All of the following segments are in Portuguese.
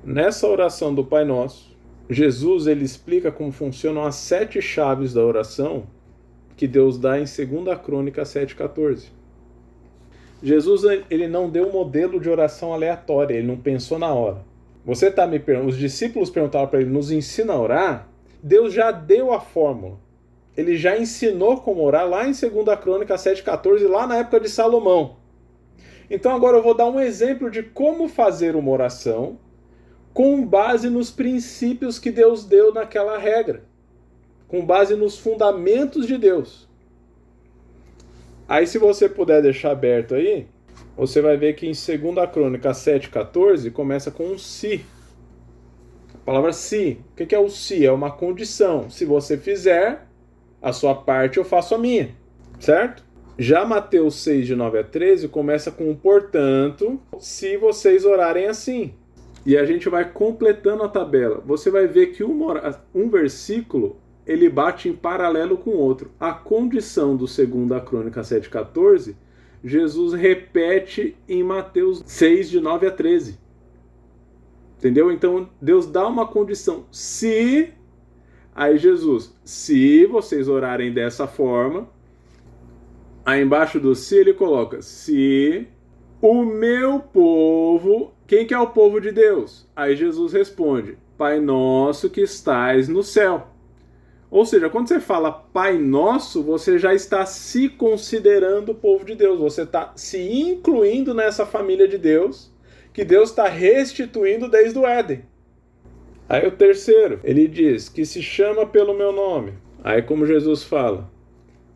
Nessa oração do Pai Nosso, Jesus ele explica como funcionam as 7 chaves da oração que Deus dá em 2 Crônicas 7,14. Jesus ele não deu um modelo de oração aleatória, ele não pensou na hora. Você tá me perguntando, os discípulos perguntaram para ele, nos ensina a orar? Deus já deu a fórmula. Ele já ensinou como orar lá em 2 Crônicas 7,14, lá na época de Salomão. Então agora eu vou dar um exemplo de como fazer uma oração com base nos princípios que Deus deu naquela regra. Com base nos fundamentos de Deus. Aí se você puder deixar aberto aí, você vai ver que em 2 Crônicas 7,14 começa com um se. A palavra se. O que é o se? É uma condição. Se você fizer a sua parte, eu faço a minha. Certo? Já Mateus 6, de 9 a 13, começa com um portanto, se vocês orarem assim. E a gente vai completando a tabela. Você vai ver que um versículo, ele bate em paralelo com o outro. A condição do 2 Crônicas 7,14, Jesus repete em Mateus 6, de 9 a 13. Entendeu? Então, Deus dá uma condição. Se... Aí Jesus, se vocês orarem dessa forma... Aí embaixo do se ele coloca, se o meu povo... Quem que é o povo de Deus? Aí Jesus responde, Pai nosso que estais no céu. Ou seja, quando você fala Pai Nosso, você já está se considerando o povo de Deus. Você está se incluindo nessa família de Deus, que Deus está restituindo desde o Éden. Aí o terceiro, ele diz que se chama pelo meu nome. Aí como Jesus fala,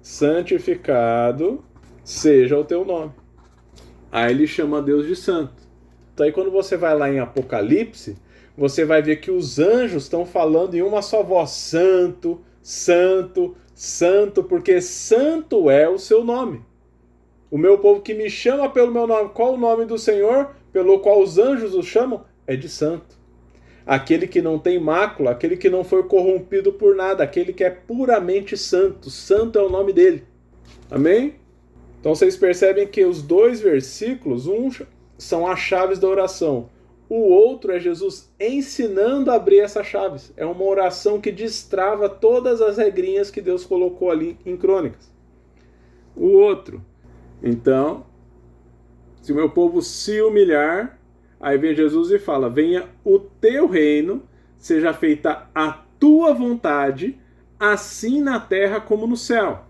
santificado seja o teu nome. Aí ele chama Deus de santo. Então aí quando você vai lá em Apocalipse, você vai ver que os anjos estão falando em uma só voz, santo, santo, santo, porque santo é o seu nome. O meu povo que me chama pelo meu nome. Qual o nome do Senhor, pelo qual os anjos o chamam? É de santo. Aquele que não tem mácula, aquele que não foi corrompido por nada, aquele que é puramente santo. Santo é o nome dele. Amém? Então vocês percebem que os 2 versículos, um são as chaves da oração. O outro é Jesus ensinando a abrir essas chaves. É uma oração que destrava todas as regrinhas que Deus colocou ali em Crônicas. O outro, então, se o meu povo se humilhar, aí vem Jesus e fala, venha o teu reino, seja feita a tua vontade, assim na terra como no céu.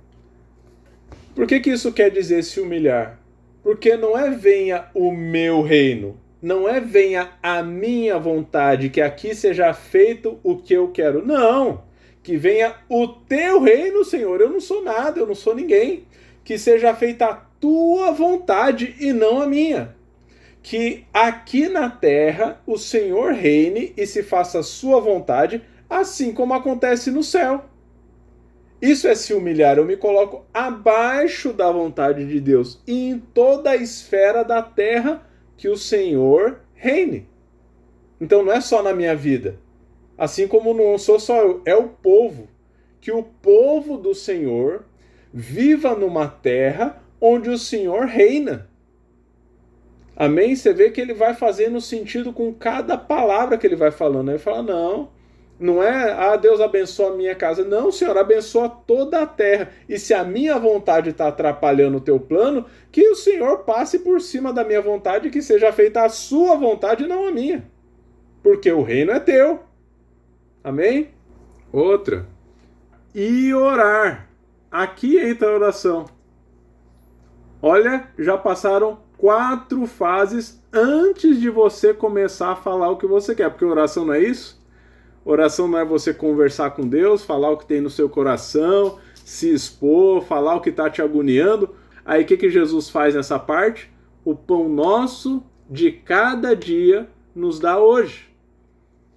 Por que isso quer dizer se humilhar? Porque não é venha o meu reino. Não é venha a minha vontade, que aqui seja feito o que eu quero. Não, que venha o teu reino, Senhor. Eu não sou nada, eu não sou ninguém. Que seja feita a tua vontade e não a minha. Que aqui na terra o Senhor reine e se faça a sua vontade, assim como acontece no céu. Isso é se humilhar. Eu me coloco abaixo da vontade de Deus e em toda a esfera da terra que o Senhor reine. Então não é só na minha vida. Assim como não sou só eu, é o povo. Que o povo do Senhor viva numa terra onde o Senhor reina. Amém? Você vê que ele vai fazendo sentido com cada palavra que ele vai falando. Aí ele fala, não é, Deus abençoa a minha casa. Não, Senhor, abençoa toda a terra. E se a minha vontade está atrapalhando o teu plano, que o Senhor passe por cima da minha vontade e que seja feita a sua vontade e não a minha. Porque o reino é teu. Amém? Outra. E orar. Aqui entra a oração. Olha, já passaram 4 fases antes de você começar a falar o que você quer. Porque oração não é isso? Oração não é você conversar com Deus, falar o que tem no seu coração, se expor, falar o que está te agoniando. Aí o que Jesus faz nessa parte? O pão nosso de cada dia nos dá hoje.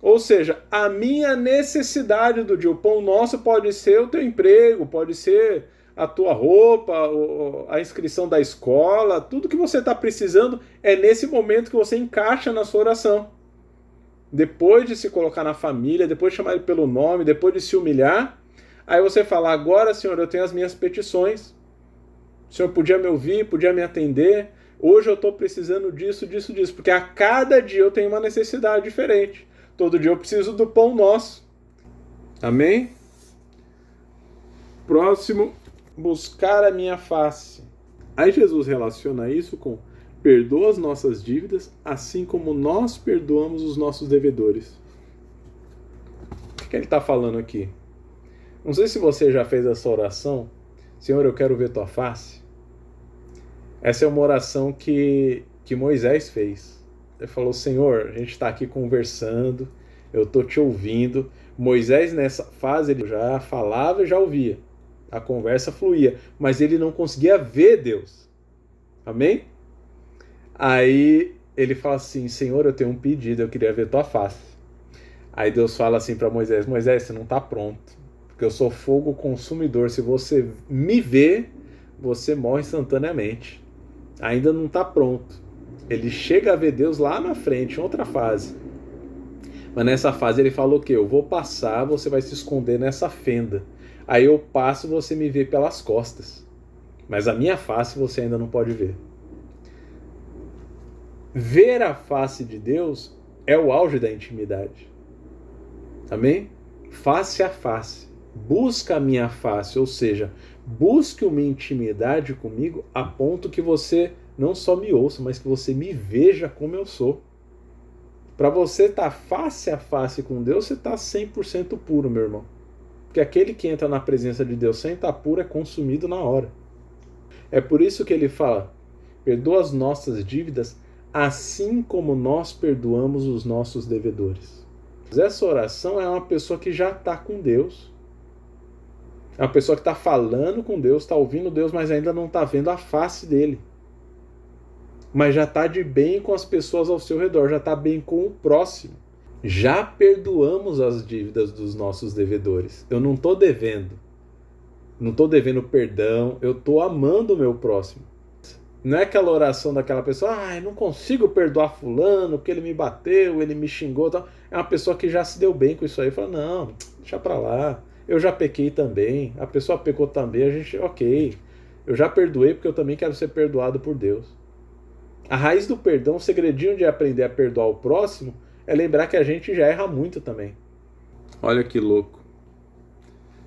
Ou seja, a minha necessidade do dia. O pão nosso pode ser o teu emprego, pode ser a tua roupa, a inscrição da escola. Tudo que você está precisando é nesse momento que você encaixa na sua oração. Depois de se colocar na família, depois de chamar ele pelo nome, depois de se humilhar, aí você fala, agora, Senhor, eu tenho as minhas petições. O Senhor podia me ouvir, podia me atender. Hoje eu estou precisando disso, disso, disso, porque a cada dia eu tenho uma necessidade diferente. Todo dia eu preciso do pão nosso. Amém? Próximo, buscar a minha face. Aí Jesus relaciona isso com perdoa as nossas dívidas, assim como nós perdoamos os nossos devedores. O que ele está falando aqui? Não sei se você já fez essa oração. Senhor, eu quero ver tua face. Essa é uma oração que Moisés fez. Ele falou, Senhor, a gente está aqui conversando, eu estou te ouvindo. Moisés, nessa fase, ele já falava e já ouvia. A conversa fluía, mas ele não conseguia ver Deus. Amém? Aí ele fala assim, Senhor, eu tenho um pedido, eu queria ver tua face. Aí Deus fala assim para Moisés, Moisés, você não está pronto, porque eu sou fogo consumidor. Se você me ver, você morre instantaneamente. Ainda não está pronto. Ele chega a ver Deus lá na frente, em outra fase. Mas nessa fase ele falou o quê? Eu vou passar, você vai se esconder nessa fenda. Aí eu passo, você me vê pelas costas. Mas a minha face você ainda não pode ver. Ver a face de Deus é o auge da intimidade. Amém? Face a face. Busca a minha face, ou seja, busque uma intimidade comigo a ponto que você não só me ouça, mas que você me veja como eu sou. Para você estar face a face com Deus, você está 100% puro, meu irmão. Porque aquele que entra na presença de Deus sem estar puro é consumido na hora. É por isso que ele fala, perdoa as nossas dívidas, assim como nós perdoamos os nossos devedores. Essa oração é uma pessoa que já está com Deus. É uma pessoa que está falando com Deus, está ouvindo Deus, mas ainda não está vendo a face dele. Mas já está de bem com as pessoas ao seu redor, já está bem com o próximo. Já perdoamos as dívidas dos nossos devedores. Eu não estou devendo. Não estou devendo perdão, eu estou amando o meu próximo. Não é aquela oração daquela pessoa, eu não consigo perdoar fulano, porque ele me bateu, ele me xingou. Tal. É uma pessoa que já se deu bem com isso aí. Fala, não, deixa pra lá. Eu já pequei também, a pessoa pecou também, a gente, ok. Eu já perdoei porque eu também quero ser perdoado por Deus. A raiz do perdão, o segredinho de aprender a perdoar o próximo, é lembrar que a gente já erra muito também. Olha que louco.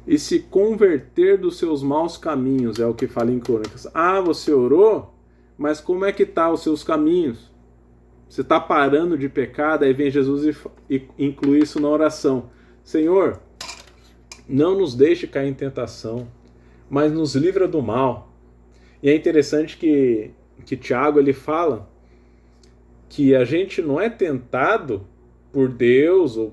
E se converter dos seus maus caminhos, é o que fala em Crônicas. Você orou? Mas como é que tá os seus caminhos? Você está parando de pecar? Daí vem Jesus e inclui isso na oração. Senhor, não nos deixe cair em tentação, mas nos livra do mal. E é interessante que Tiago ele fala que a gente não é tentado por Deus ou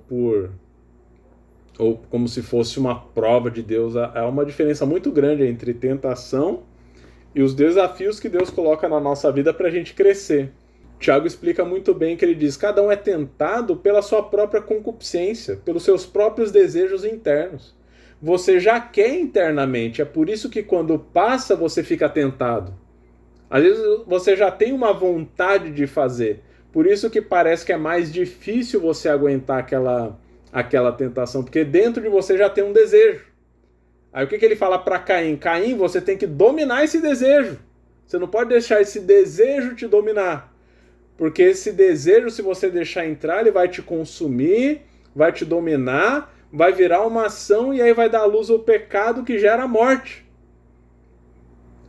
como se fosse uma prova de Deus. Há uma diferença muito grande entre tentação e os desafios que Deus coloca na nossa vida para a gente crescer. Tiago explica muito bem que ele diz, cada um é tentado pela sua própria concupiscência, pelos seus próprios desejos internos. Você já quer internamente, é por isso que quando passa você fica tentado. Às vezes você já tem uma vontade de fazer, por isso que parece que é mais difícil você aguentar aquela tentação, porque dentro de você já tem um desejo. Aí o que ele fala para Caim? Caim, você tem que dominar esse desejo. Você não pode deixar esse desejo te dominar. Porque esse desejo, se você deixar entrar, ele vai te consumir, vai te dominar, vai virar uma ação e aí vai dar luz ao pecado que gera a morte.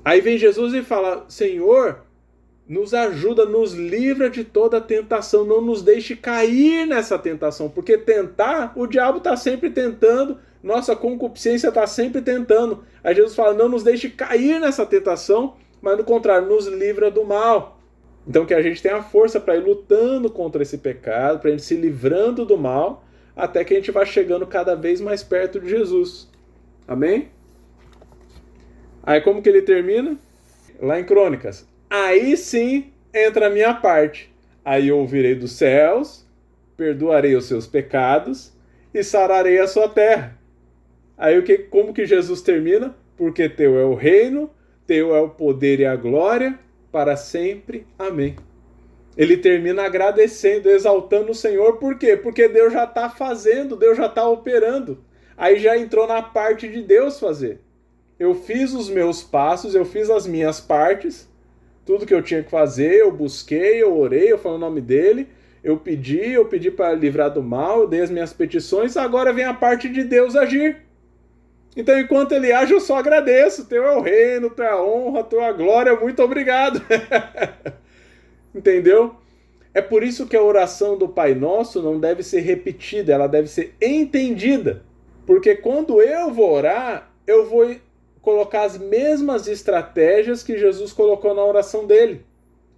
Aí vem Jesus e fala, Senhor, nos ajuda, nos livra de toda tentação, não nos deixe cair nessa tentação, porque tentar, o diabo está sempre tentando, nossa concupiscência está sempre tentando. Aí Jesus fala, não nos deixe cair nessa tentação, mas no contrário, nos livra do mal. Então que a gente tenha força para ir lutando contra esse pecado, para a gente se livrando do mal, até que a gente vá chegando cada vez mais perto de Jesus. Amém? Aí como que ele termina? Lá em Crônicas. Aí sim entra a minha parte. Aí eu ouvirei dos céus, perdoarei os seus pecados e sararei a sua terra. Aí como que Jesus termina? Porque teu é o reino, teu é o poder e a glória, para sempre. Amém. Ele termina agradecendo, exaltando o Senhor. Por quê? Porque Deus já está fazendo, Deus já está operando. Aí já entrou na parte de Deus fazer. Eu fiz os meus passos, eu fiz as minhas partes, Tudo que eu tinha que fazer, eu busquei, eu orei, eu falei o nome dele, eu pedi para livrar do mal, eu dei as minhas petições, agora vem a parte de Deus agir. Então, enquanto ele age, eu só agradeço. Teu é o reino, teu é a honra, teu é a glória, muito obrigado. Entendeu? É por isso que a oração do Pai Nosso não deve ser repetida, ela deve ser entendida. Porque quando eu vou orar, eu vou colocar as mesmas estratégias que Jesus colocou na oração dele,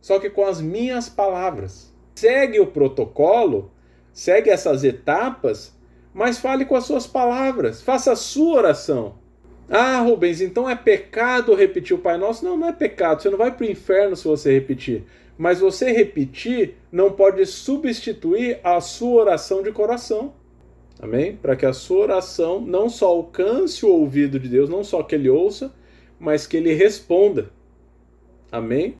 só que com as minhas palavras. Segue o protocolo, segue essas etapas, mas fale com as suas palavras, faça a sua oração. Ah, Rubens, então é pecado repetir o Pai Nosso? Não, não é pecado, você não vai para o inferno se você repetir. Mas você repetir não pode substituir a sua oração de coração. Amém? Para que a sua oração não só alcance o ouvido de Deus, não só que ele ouça, mas que ele responda. Amém?